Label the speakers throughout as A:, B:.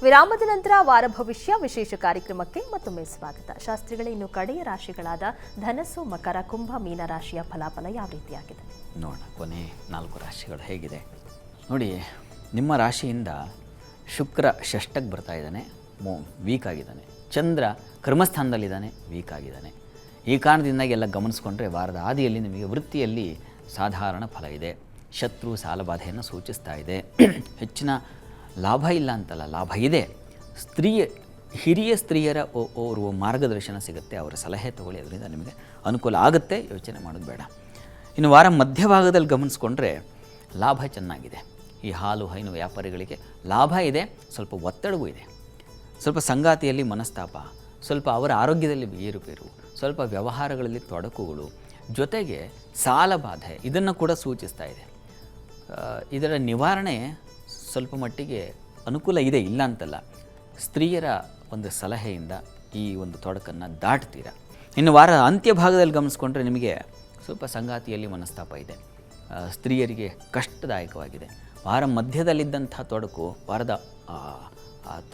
A: ವಿರಾಮದ ನಂತರ ವಾರ ಭವಿಷ್ಯ ವಿಶೇಷ ಕಾರ್ಯಕ್ರಮಕ್ಕೆ ಮತ್ತೊಮ್ಮೆ ಸ್ವಾಗತ. ಶಾಸ್ತ್ರಿಗಳೇ, ಇನ್ನು ಕಡೆಯ ರಾಶಿಗಳಾದ ಧನಸ್ಸು, ಮಕರ, ಕುಂಭ, ಮೀನ ರಾಶಿಯ ಫಲಾಫಲ ಯಾವ ರೀತಿಯಾಗಿದೆ
B: ನೋಡೋಣ. ಕೊನೆ 4 ರಾಶಿಗಳು ಹೇಗಿದೆ ನೋಡಿ. ನಿಮ್ಮ ರಾಶಿಯಿಂದ ಶುಕ್ರ ಷಷ್ಠಕ್ಕೆ ಬರ್ತಾ ಇದ್ದಾನೆ, ವೀಕ್ ಆಗಿದ್ದಾನೆ. ಚಂದ್ರ ಕರ್ಮಸ್ಥಾನದಲ್ಲಿದ್ದಾನೆ, ವೀಕ್ ಆಗಿದ್ದಾನೆ. ಈ ಕಾರಣದಿಂದಾಗಿ ಎಲ್ಲ ಗಮನಿಸ್ಕೊಂಡ್ರೆ ವಾರದ ಆದಿಯಲ್ಲಿ ನಿಮಗೆ ವೃತ್ತಿಯಲ್ಲಿ ಸಾಧಾರಣ ಫಲ ಇದೆ. ಶತ್ರು ಸಾಲಬಾಧೆಯನ್ನು ಸೂಚಿಸ್ತಾ ಇದೆ. ಹೆಚ್ಚಿನ ಲಾಭ ಇಲ್ಲ ಅಂತಲ್ಲ, ಲಾಭ ಇದೆ. ಹಿರಿಯ ಸ್ತ್ರೀಯರ ಓರ್ವ ಮಾರ್ಗದರ್ಶನ ಸಿಗುತ್ತೆ, ಅವರ ಸಲಹೆ ತಗೊಳ್ಳಿ, ಅದರಿಂದ ನಿಮಗೆ ಅನುಕೂಲ ಆಗುತ್ತೆ, ಯೋಚನೆ ಮಾಡೋದು ಬೇಡ. ಇನ್ನು ವಾರ ಮಧ್ಯಭಾಗದಲ್ಲಿ ಗಮನಿಸ್ಕೊಂಡ್ರೆ ಲಾಭ ಚೆನ್ನಾಗಿದೆ. ಈ ಹಾಲು ಹೈನು ವ್ಯಾಪಾರಿಗಳಿಗೆ ಲಾಭ ಇದೆ, ಸ್ವಲ್ಪ ಒತ್ತಡವೂ ಇದೆ. ಸ್ವಲ್ಪ ಸಂಗಾತಿಯಲ್ಲಿ ಮನಸ್ತಾಪ, ಸ್ವಲ್ಪ ಅವರ ಆರೋಗ್ಯದಲ್ಲಿ ಏರುಪೇರು, ಸ್ವಲ್ಪ ವ್ಯವಹಾರಗಳಲ್ಲಿ ತೊಡಕುಗಳು, ಜೊತೆಗೆ ಸಾಲಬಾಧೆ ಇದನ್ನು ಕೂಡ ಸೂಚಿಸ್ತಾ ಇದೆ. ಇದರ ನಿವಾರಣೆ ಸ್ವಲ್ಪ ಮಟ್ಟಿಗೆ ಅನುಕೂಲ ಇದೆ, ಇಲ್ಲ ಅಂತಲ್ಲ. ಸ್ತ್ರೀಯರ ಒಂದು ಸಲಹೆಯಿಂದ ಈ ಒಂದು ತೊಡಕನ್ನು ದಾಟ್ತೀರ. ಇನ್ನು ವಾರ ಅಂತ್ಯಭಾಗದಲ್ಲಿ ಗಮನಿಸ್ಕೊಂಡ್ರೆ ನಿಮಗೆ ಸ್ವಲ್ಪ ಸಂಗಾತಿಯಲ್ಲಿ ಮನಸ್ತಾಪ ಇದೆ, ಸ್ತ್ರೀಯರಿಗೆ ಕಷ್ಟದಾಯಕವಾಗಿದೆ. ವಾರ ಮಧ್ಯದಲ್ಲಿದ್ದಂಥ ತೊಡಕು ವಾರದ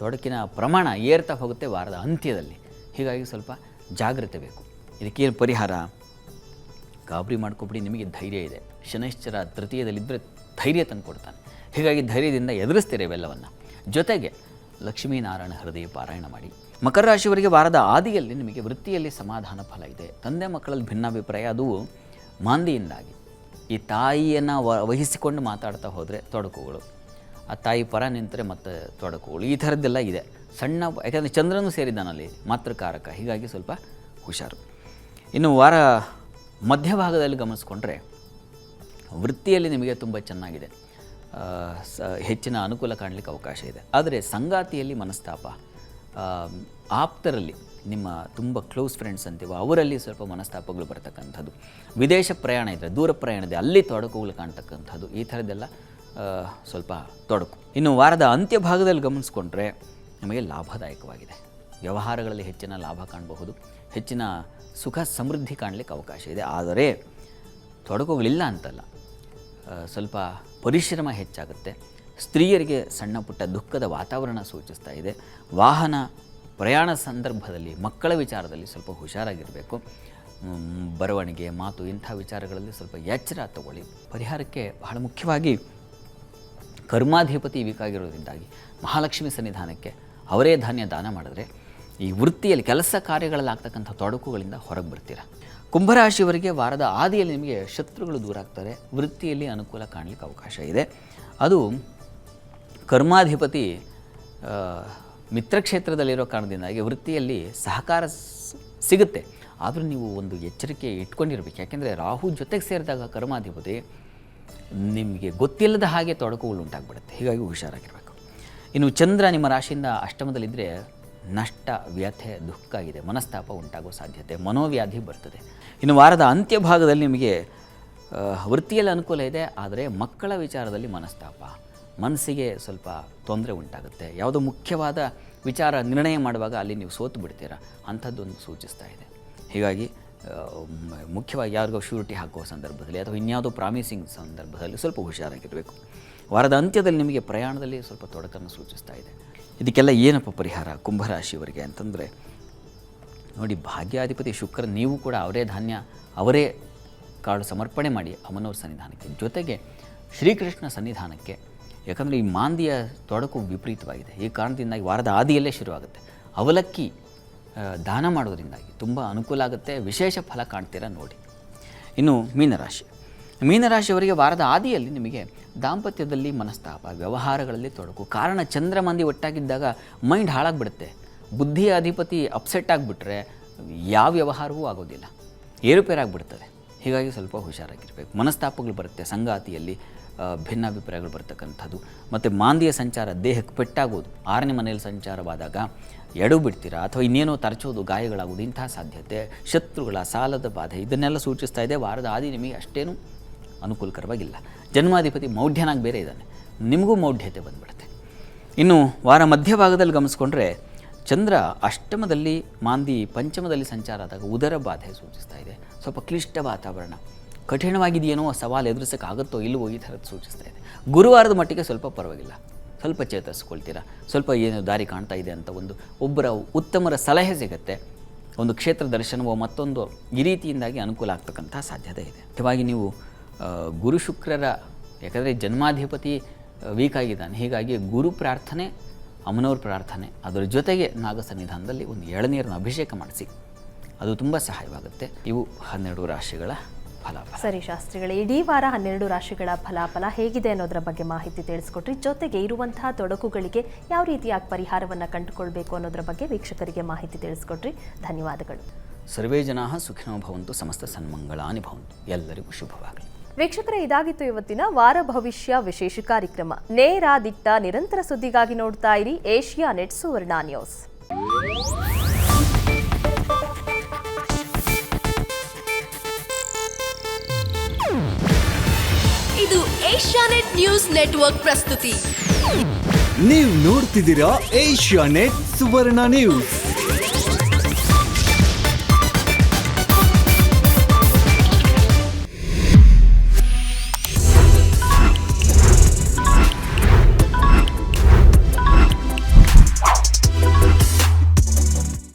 B: ತೊಡಕಿನ ಪ್ರಮಾಣ ಏರ್ತಾ ಹೋಗುತ್ತೆ ವಾರದ ಅಂತ್ಯದಲ್ಲಿ. ಹೀಗಾಗಿ ಸ್ವಲ್ಪ ಜಾಗ್ರತೆ ಬೇಕು. ಇದಕ್ಕೇನು ಪರಿಹಾರ? ಗಾಬರಿ ಮಾಡ್ಕೊಬಿಡಿ, ನಿಮಗೆ ಧೈರ್ಯ ಇದೆ. ಶನೈಶ್ಚರ ತೃತೀಯದಲ್ಲಿದ್ದರೆ ಧೈರ್ಯ ತಂದು ಕೊಡ್ತಾನೆ. ಹೀಗಾಗಿ ಧೈರ್ಯದಿಂದ ಎದುರಿಸ್ತೀರ ಇವೆಲ್ಲವನ್ನು. ಜೊತೆಗೆ ಲಕ್ಷ್ಮೀನಾರಾಯಣ ಹೃದಯ ಪಾರಾಯಣ ಮಾಡಿ. ಮಕರ ರಾಶಿಯವರಿಗೆ ವಾರದ ಆದಿಯಲ್ಲಿ ನಿಮಗೆ ವೃತ್ತಿಯಲ್ಲಿ ಸಮಾಧಾನ ಫಲ ಇದೆ. ತಂದೆ ಮಕ್ಕಳಲ್ಲಿ ಭಿನ್ನಾಭಿಪ್ರಾಯ, ಅದು ಮಾಂದಿಯಿಂದಾಗಿ. ಈ ತಾಯಿಯನ್ನು ವಹಿಸಿಕೊಂಡು ಮಾತಾಡ್ತಾ ಹೋದರೆ ತೊಡಕುಗಳು, ಆ ತಾಯಿ ಪರ ನಿಂತರೆ ಮತ್ತೆ ತೊಡಕುಗಳು, ಈ ಥರದ್ದೆಲ್ಲ ಇದೆ. ಸಣ್ಣ, ಯಾಕಂದರೆ ಚಂದ್ರನೂ ಸೇರಿದ್ದಾನಲ್ಲಿ ಮಾತೃಕಾರಕ, ಹೀಗಾಗಿ ಸ್ವಲ್ಪ ಹುಷಾರು. ಇನ್ನು ವಾರ ಮಧ್ಯಭಾಗದಲ್ಲಿ ಗಮನಿಸ್ಕೊಂಡ್ರೆ ವೃತ್ತಿಯಲ್ಲಿ ನಿಮಗೆ ತುಂಬ ಚೆನ್ನಾಗಿದೆ, ಹೆಚ್ಚಿನ ಅನುಕೂಲ ಕಾಣಲಿಕ್ಕೆ ಅವಕಾಶ ಇದೆ. ಆದರೆ ಸಂಗಾತಿಯಲ್ಲಿ ಮನಸ್ತಾಪ, ಆಪ್ತರಲ್ಲಿ ನಿಮ್ಮ ತುಂಬ ಕ್ಲೋಸ್ ಫ್ರೆಂಡ್ಸ್ ಅಂತೀವ ಅವರಲ್ಲಿ ಸ್ವಲ್ಪ ಮನಸ್ತಾಪಗಳು ಬರ್ತಕ್ಕಂಥದ್ದು. ವಿದೇಶ ಪ್ರಯಾಣ ಇದ್ದರೆ, ದೂರ ಪ್ರಯಾಣ ಇದೆ, ಅಲ್ಲಿ ತೊಡಕುಗಳು ಕಾಣ್ತಕ್ಕಂಥದ್ದು, ಈ ಥರದ್ದೆಲ್ಲ ಸ್ವಲ್ಪ ತೊಡಕು. ಇನ್ನು ವಾರದ ಅಂತ್ಯಭಾಗದಲ್ಲಿ ಗಮನಿಸ್ಕೊಂಡ್ರೆ ನಿಮಗೆ ಲಾಭದಾಯಕವಾಗಿದೆ. ವ್ಯವಹಾರಗಳಲ್ಲಿ ಹೆಚ್ಚಿನ ಲಾಭ ಕಾಣಬಹುದು, ಹೆಚ್ಚಿನ ಸುಖ ಸಮೃದ್ಧಿ ಕಾಣಲಿಕ್ಕೆ ಅವಕಾಶ ಇದೆ. ಆದರೆ ತೊಡಕುಗಳಿಲ್ಲ ಅಂತಲ್ಲ, ಸ್ವಲ್ಪ ಪರಿಶ್ರಮ ಹೆಚ್ಚಾಗುತ್ತೆ. ಸ್ತ್ರೀಯರಿಗೆ ಸಣ್ಣ ಪುಟ್ಟ ದುಃಖದ ವಾತಾವರಣ ಸೂಚಿಸ್ತಾ ಇದೆ. ವಾಹನ ಪ್ರಯಾಣ ಸಂದರ್ಭದಲ್ಲಿ ಮಕ್ಕಳ ವಿಚಾರದಲ್ಲಿ ಸ್ವಲ್ಪ ಹುಷಾರಾಗಿರಬೇಕು. ಬರವಣಿಗೆ, ಮಾತು, ಇಂಥ ವಿಚಾರಗಳಲ್ಲಿ ಸ್ವಲ್ಪ ಎಚ್ಚರ ತಗೊಳ್ಳಿ. ಪರಿಹಾರಕ್ಕೆ ಬಹಳ ಮುಖ್ಯವಾಗಿ ಕರ್ಮಾಧಿಪತಿ ವೀಕಾಗಿರೋದ್ರಿಂದಾಗಿ ಮಹಾಲಕ್ಷ್ಮಿ ಸನ್ನಿಧಾನಕ್ಕೆ ಅವರೇ ಧಾನ್ಯ ದಾನ ಮಾಡಿದ್ರೆ ಈ ವೃತ್ತಿಯಲ್ಲಿ ಕೆಲಸ ಕಾರ್ಯಗಳಲ್ಲಿ ಆಗ್ತಕ್ಕಂಥ ತೊಡಕುಗಳಿಂದ ಹೊರಗೆ ಬರ್ತೀರ. ಕುಂಭರಾಶಿಯವರಿಗೆ ವಾರದ ಆದಿಯಲ್ಲಿ ನಿಮಗೆ ಶತ್ರುಗಳು ದೂರ ಆಗ್ತಾರೆ, ವೃತ್ತಿಯಲ್ಲಿ ಅನುಕೂಲ ಕಾಣಲಿಕ್ಕೆ ಅವಕಾಶ ಇದೆ. ಅದು ಕರ್ಮಾಧಿಪತಿ ಮಿತ್ರಕ್ಷೇತ್ರದಲ್ಲಿರೋ ಕಾರಣದಿಂದಾಗಿ ವೃತ್ತಿಯಲ್ಲಿ ಸಹಕಾರ ಸಿಗುತ್ತೆ. ಆದರೂ ನೀವು ಒಂದು ಎಚ್ಚರಿಕೆ ಇಟ್ಕೊಂಡಿರ್ಬೇಕು. ಯಾಕೆಂದರೆ ರಾಹು ಜೊತೆಗೆ ಸೇರಿದಾಗ ಕರ್ಮಾಧಿಪತಿ ನಿಮಗೆ ಗೊತ್ತಿಲ್ಲದ ಹಾಗೆ ತೊಡಕುಗಳು ಉಂಟಾಗ್ಬಿಡುತ್ತೆ. ಹೀಗಾಗಿ ಹುಷಾರಾಗಿರಬೇಕು. ಇನ್ನು ಚಂದ್ರ ನಿಮ್ಮ ರಾಶಿಯಿಂದ ಅಷ್ಟಮದಲ್ಲಿದ್ದರೆ ನಷ್ಟ, ವ್ಯಥೆ, ದುಃಖ ಇದೆ, ಮನಸ್ತಾಪ ಉಂಟಾಗೋ ಸಾಧ್ಯತೆ, ಮನೋವ್ಯಾಧಿ ಬರ್ತದೆ. ಇನ್ನು ವಾರದ ಅಂತ್ಯಭಾಗದಲ್ಲಿ ನಿಮಗೆ ವೃತ್ತಿಯಲ್ಲಿ ಅನುಕೂಲ ಇದೆ, ಆದರೆ ಮಕ್ಕಳ ವಿಚಾರದಲ್ಲಿ ಮನಸ್ತಾಪ, ಮನಸ್ಸಿಗೆ ಸ್ವಲ್ಪ ತೊಂದರೆ ಉಂಟಾಗುತ್ತೆ. ಯಾವುದೋ ಮುಖ್ಯವಾದ ವಿಚಾರ ನಿರ್ಣಯ ಮಾಡುವಾಗ ಅಲ್ಲಿ ನೀವು ಸೋತು ಬಿಡ್ತೀರ, ಅಂಥದ್ದೊಂದು ಸೂಚಿಸ್ತಾ ಇದೆ. ಹೀಗಾಗಿ ಮುಖ್ಯವಾಗಿ ಯಾರಿಗೋ ಶ್ಯೂರಿಟಿ ಹಾಕುವ ಸಂದರ್ಭದಲ್ಲಿ ಅಥವಾ ಇನ್ಯಾವುದೋ ಪ್ರಾಮಿಸಿಂಗ್ ಸಂದರ್ಭದಲ್ಲಿ ಸ್ವಲ್ಪ ಹುಷಾರಾಗಿರಬೇಕು. ವಾರದ ಅಂತ್ಯದಲ್ಲಿ ನಿಮಗೆ ಪ್ರಯಾಣದಲ್ಲಿ ಸ್ವಲ್ಪ ತೊಡಕನ್ನು ಸೂಚಿಸ್ತಾ ಇದೆ. ಇದಕ್ಕೆಲ್ಲ ಏನಪ್ಪ ಪರಿಹಾರ ಕುಂಭರಾಶಿಯವರಿಗೆ ಅಂತಂದರೆ ನೋಡಿ, ಭಾಗ್ಯಾಧಿಪತಿ ಶುಕ್ರ, ನೀವು ಕೂಡ ಅವರೇ ಧಾನ್ಯ, ಅವರೇ ಕಾಳು ಸಮರ್ಪಣೆ ಮಾಡಿ ಅಮ್ಮನವ್ರ ಸನ್ನಿಧಾನಕ್ಕೆ, ಜೊತೆಗೆ ಶ್ರೀಕೃಷ್ಣ ಸನ್ನಿಧಾನಕ್ಕೆ. ಯಾಕಂದರೆ ಈ ಮಾಂದಿಯ ತೊಡಕು ವಿಪರೀತವಾಗಿದೆ. ಈ ಕಾರಣದಿಂದಾಗಿ ವಾರದ ಆದಿಯಲ್ಲೇ ಶುರುವಾಗುತ್ತೆ. ಅವಲಕ್ಕಿ ದಾನ ಮಾಡೋದ್ರಿಂದಾಗಿ ತುಂಬ ಅನುಕೂಲ ಆಗುತ್ತೆ, ವಿಶೇಷ ಫಲ ಕಾಣ್ತೀರಾ ನೋಡಿ. ಇನ್ನು ಮೀನರಾಶಿಯವರಿಗೆ ವಾರದ ಆದಿಯಲ್ಲಿ ನಿಮಗೆ ದಾಂಪತ್ಯದಲ್ಲಿ ಮನಸ್ತಾಪ, ವ್ಯವಹಾರಗಳಲ್ಲಿ ತೊಡಕು. ಕಾರಣ ಚಂದ್ರಮಾಂದಿ ಒಟ್ಟಾಗಿದ್ದಾಗ ಮೈಂಡ್ ಹಾಳಾಗಿಬಿಡುತ್ತೆ. ಬುದ್ಧಿಯ ಅಧಿಪತಿ ಅಪ್ಸೆಟ್ ಆಗಿಬಿಟ್ರೆ ಯಾವ ವ್ಯವಹಾರವೂ ಆಗೋದಿಲ್ಲ, ಏರುಪೇರಾಗಿಬಿಡ್ತದೆ. ಹೀಗಾಗಿ ಸ್ವಲ್ಪ ಹುಷಾರಾಗಿರಬೇಕು. ಮನಸ್ತಾಪಗಳು ಬರುತ್ತೆ, ಸಂಗಾತಿಯಲ್ಲಿ ಭಿನ್ನಾಭಿಪ್ರಾಯಗಳು ಬರ್ತಕ್ಕಂಥದ್ದು. ಮತ್ತು ಮಾಂದಿಯ ಸಂಚಾರ ದೇಹಕ್ಕೆ ಪೆಟ್ಟಾಗೋದು, 6ನೇ ಮನೆಯಲ್ಲಿ ಸಂಚಾರವಾದಾಗ ಎಡು ಬಿಡ್ತೀರಾ ಅಥವಾ ಇನ್ನೇನೋ ತರಚೋದು, ಗಾಯಗಳಾಗೋದು, ಇಂಥ ಸಾಧ್ಯತೆ, ಶತ್ರುಗಳ ಸಾಲದ ಬಾಧೆ, ಇದನ್ನೆಲ್ಲ ಸೂಚಿಸ್ತಾ ಇದೆ. ವಾರದ ಆದಿ ನಿಮಗೆ ಅಷ್ಟೇನೂ ಅನುಕೂಲಕರವಾಗಿಲ್ಲ. ಜನ್ಮಾಧಿಪತಿ ಮೌಢ್ಯನಾಗಿ ಬೇರೆ ಇದ್ದಾನೆ, ನಿಮಗೂ ಮೌಢ್ಯತೆ ಬಂದುಬಿಡುತ್ತೆ. ಇನ್ನು ವಾರ ಮಧ್ಯಭಾಗದಲ್ಲಿ ಗಮನಿಸ್ಕೊಂಡ್ರೆ ಚಂದ್ರ ಅಷ್ಟಮದಲ್ಲಿ ಮಾಂದಿ ಪಂಚಮದಲ್ಲಿ ಸಂಚಾರ ಆದಾಗ ಉದರ ಬಾಧೆ ಸೂಚಿಸ್ತಾ ಇದೆ. ಸ್ವಲ್ಪ ಕ್ಲಿಷ್ಟ ವಾತಾವರಣ, ಕಠಿಣವಾಗಿದೆಯೇನೋ, ಸವಾಲು ಎದುರಿಸೋಕ್ಕಾಗುತ್ತೋ ಇಲ್ಲವೋ ಈ ಥರದ್ದು ಸೂಚಿಸ್ತಾ ಇದೆ. ಗುರುವಾರದ ಮಟ್ಟಿಗೆ ಸ್ವಲ್ಪ ಪರವಾಗಿಲ್ಲ, ಸ್ವಲ್ಪ ಚೇತರಿಸ್ಕೊಳ್ತೀರಾ, ಸ್ವಲ್ಪ ಏನು ದಾರಿ ಕಾಣ್ತಾ ಇದೆ ಅಂತ ಒಬ್ಬರ ಉತ್ತಮರ ಸಲಹೆ ಸಿಗುತ್ತೆ. ಒಂದು ಕ್ಷೇತ್ರ ದರ್ಶನವೋ ಮತ್ತೊಂದು ಈ ರೀತಿಯಿಂದಾಗಿ ಅನುಕೂಲ ಆಗ್ತಕ್ಕಂಥ ಸಾಧ್ಯತೆ ಇದೆ. ಮುಖ್ಯವಾಗಿ ನೀವು ಗುರು ಶುಕ್ರರ, ಯಾಕಂದರೆ ಜನ್ಮಾಧಿಪತಿ ವೀಕ್ ಆಗಿದ್ದಾನೆ, ಹೀಗಾಗಿ ಗುರು ಪ್ರಾರ್ಥನೆ, ಅಮ್ಮನವ್ರ ಪ್ರಾರ್ಥನೆ, ಅದರ ಜೊತೆಗೆ ನಾಗ ಸನ್ನಿಧಾನದಲ್ಲಿ ಒಂದು ಎಳನೀರನ್ನು ಅಭಿಷೇಕ ಮಾಡಿಸಿ, ಅದು ತುಂಬ ಸಹಾಯವಾಗುತ್ತೆ. ಇವು 12 ರಾಶಿಗಳ ಫಲಾಫಲ.
A: ಸರಿ ಶಾಸ್ತ್ರಿಗಳೇ, ಇಡೀ ವಾರ 12 ರಾಶಿಗಳ ಫಲಾಫಲ ಹೇಗಿದೆ ಅನ್ನೋದರ ಬಗ್ಗೆ ಮಾಹಿತಿ ತಿಳಿಸ್ಕೊಟ್ರಿ. ಜೊತೆಗೆ ಇರುವಂತಹ ತೊಡಕುಗಳಿಗೆ ಯಾವ ರೀತಿಯಾಗಿ ಪರಿಹಾರವನ್ನು ಕಂಡುಕೊಳ್ಬೇಕು ಅನ್ನೋದರ ಬಗ್ಗೆ ವೀಕ್ಷಕರಿಗೆ ಮಾಹಿತಿ ತಿಳಿಸ್ಕೊಟ್ರಿ. ಧನ್ಯವಾದಗಳು.
B: ಸರ್ವೇ ಜನಾಃ ಸುಖಿನೋ ಭವಂತು, ಸಮಸ್ತ ಸನ್ಮಂಗಳಾನಿ ಭವಂತು. ಎಲ್ಲರಿಗೂ ಶುಭವಾಗಲಿ.
A: ವೀಕ್ಷಕರೇ, ಇದಾಗಿತ್ತು ಇವತ್ತಿನ ವಾರ ಭವಿಷ್ಯ ವಿಶೇಷ ಕಾರ್ಯಕ್ರಮ. ನೇರ, ದಿಟ್ಟ, ನಿರಂತರ ಸುದ್ದಿಗಾಗಿ ನೋಡ್ತಾ ಇರಿ ಏಷ್ಯಾನೆಟ್ ಸುವರ್ಣ ನ್ಯೂಸ್.
C: ಇದು ಏಷ್ಯಾನೆಟ್ ನ್ಯೂಸ್ ನೆಟ್ವರ್ಕ್ ಪ್ರಸ್ತುತಿ.
D: ನೀವು ನೋಡ್ತಿದ್ದೀರಾ ಏಷ್ಯಾನೆಟ್ ಸುವರ್ಣ ನ್ಯೂಸ್.